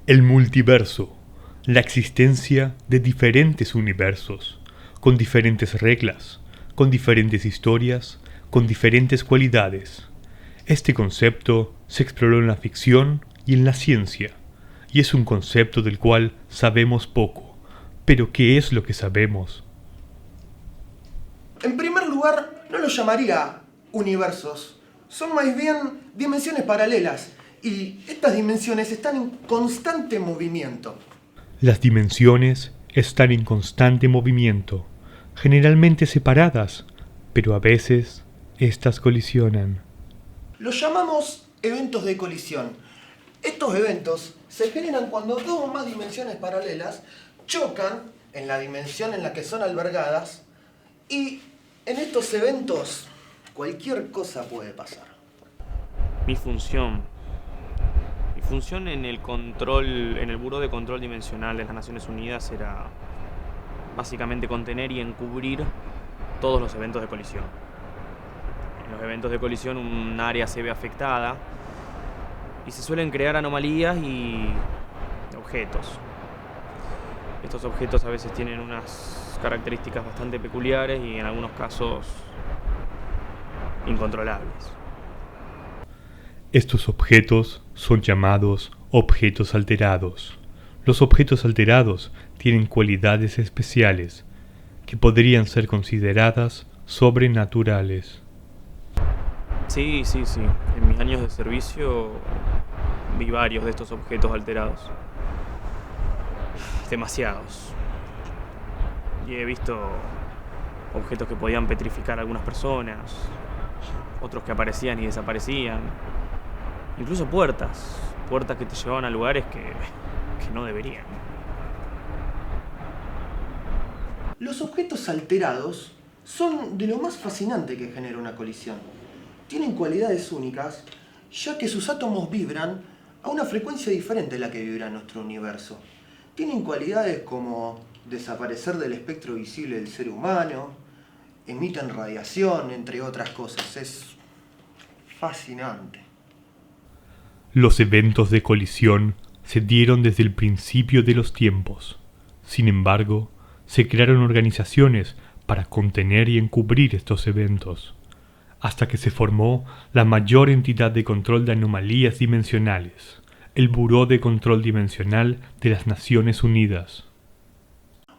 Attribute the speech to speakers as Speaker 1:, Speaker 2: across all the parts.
Speaker 1: El multiverso, la existencia de diferentes universos, con diferentes reglas, con diferentes historias, con diferentes cualidades. Este concepto se exploró en la ficción y en la ciencia, y es un concepto del cual sabemos poco. Pero ¿qué es lo que sabemos?
Speaker 2: En primer lugar, no los llamaría universos. Son más bien dimensiones paralelas. Y estas dimensiones están en constante movimiento.
Speaker 1: Las dimensiones están en constante movimiento, generalmente separadas, pero a veces estas colisionan.
Speaker 2: Los llamamos eventos de colisión. Estos eventos se generan cuando dos o más dimensiones paralelas chocan en la dimensión en la que son albergadas, y en estos eventos cualquier cosa puede pasar.
Speaker 3: Mi función en el control, en el Buró de Control Dimensional de las Naciones Unidas era básicamente contener y encubrir todos los eventos de colisión. En los eventos de colisión un área se ve afectada y se suelen crear anomalías y objetos. Estos objetos a veces tienen unas características bastante peculiares y en algunos casos incontrolables.
Speaker 1: Estos objetos son llamados objetos alterados. Los objetos alterados tienen cualidades especiales que podrían ser consideradas sobrenaturales.
Speaker 3: Sí. En mis años de servicio vi varios de estos objetos alterados. Demasiados. Y he visto objetos que podían petrificar a algunas personas, otros que aparecían y desaparecían. Incluso puertas que te llevaban a lugares que no deberían.
Speaker 2: Los objetos alterados son de lo más fascinante que genera una colisión. Tienen cualidades únicas, ya que sus átomos vibran a una frecuencia diferente a la que vibra nuestro universo. Tienen cualidades como desaparecer del espectro visible del ser humano, emiten radiación, entre otras cosas. Es fascinante.
Speaker 1: Los eventos de colisión se dieron desde el principio de los tiempos. Sin embargo, se crearon organizaciones para contener y encubrir estos eventos, hasta que se formó la mayor entidad de control de anomalías dimensionales, el Buró de Control Dimensional de las Naciones Unidas.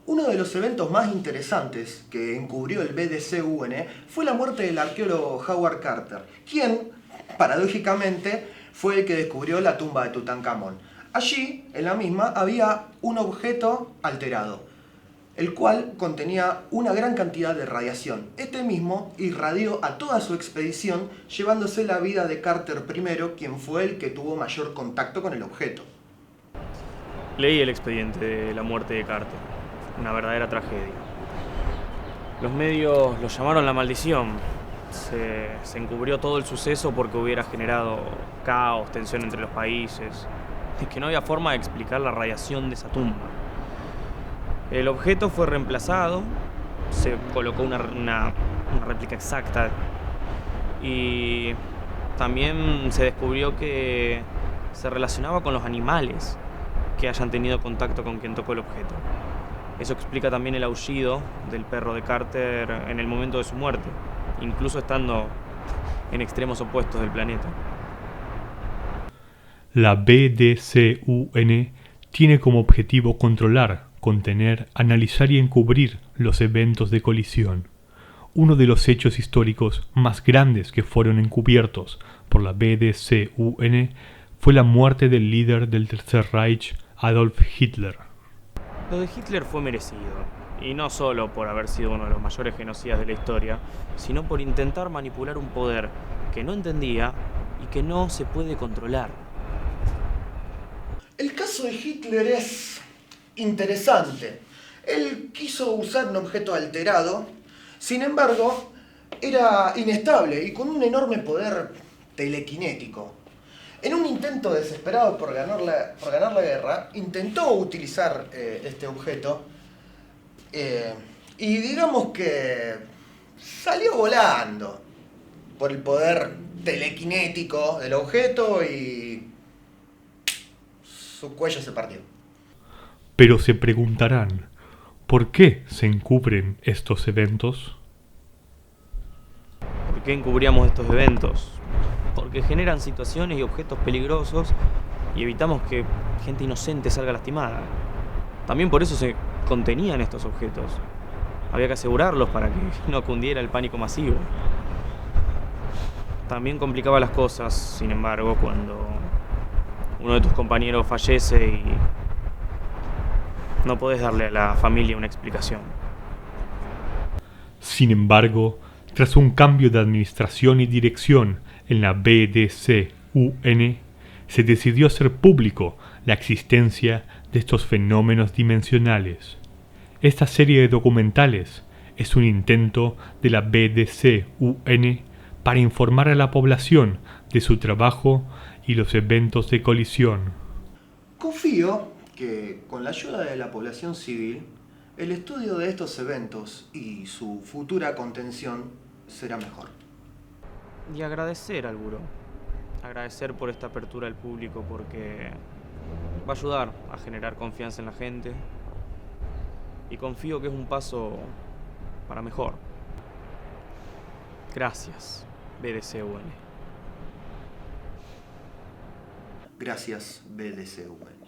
Speaker 2: Uno de los eventos más interesantes que encubrió el BDC-UN fue la muerte del arqueólogo Howard Carter, quien, paradójicamente, fue el que descubrió la tumba de Tutankamón. Allí, en la misma, había un objeto alterado, el cual contenía una gran cantidad de radiación. Este mismo irradió a toda su expedición, llevándose la vida de Carter primero, quien fue el que tuvo mayor contacto con el objeto.
Speaker 3: Leí el expediente de la muerte de Carter. Una verdadera tragedia. Los medios lo llamaron la maldición. Se encubrió todo el suceso porque hubiera generado caos, tensión entre los países. Es que no había forma de explicar la radiación de esa tumba. El objeto fue reemplazado, se colocó una réplica exacta y también se descubrió que se relacionaba con los animales que hayan tenido contacto con quien tocó el objeto. Eso explica también el aullido del perro de Carter en el momento de su muerte, incluso estando en extremos opuestos del planeta.
Speaker 1: La BDC-UN tiene como objetivo controlar, contener, analizar y encubrir los eventos de colisión. Uno de los hechos históricos más grandes que fueron encubiertos por la BDC-UN fue la muerte del líder del Tercer Reich, Adolf Hitler.
Speaker 3: Lo de Hitler fue merecido, y no solo por haber sido uno de los mayores genocidas de la historia, sino por intentar manipular un poder que no entendía y que no se puede controlar.
Speaker 2: El caso de Hitler es interesante. Él quiso usar un objeto alterado, sin embargo, era inestable y con un enorme poder telequinético. En un intento desesperado por ganar la guerra, intentó utilizar este objeto y digamos que salió volando por el poder telequinético del objeto y su cuello se partió.
Speaker 1: Pero se preguntarán, ¿por qué se encubren estos eventos?
Speaker 3: ¿Por qué encubríamos estos eventos? Porque generan situaciones y objetos peligrosos y evitamos que gente inocente salga lastimada. También por eso se contenían estos objetos. Había que asegurarlos para que no cundiera el pánico masivo. También complicaba las cosas, sin embargo, cuando uno de tus compañeros fallece y no podés darle a la familia una explicación.
Speaker 1: Sin embargo, tras un cambio de administración y dirección en la BDCUN, se decidió hacer público la existencia de estos fenómenos dimensionales. Esta serie de documentales es un intento de la BDCUN para informar a la población de su trabajo y los eventos de colisión.
Speaker 2: Confío que con la ayuda de la población civil, el estudio de estos eventos y su futura contención será mejor.
Speaker 3: Y agradecer al buró. Agradecer por esta apertura al público porque va a ayudar a generar confianza en la gente. Y confío que es un paso para mejor. Gracias, BDCUN.
Speaker 2: Gracias, BDCUN.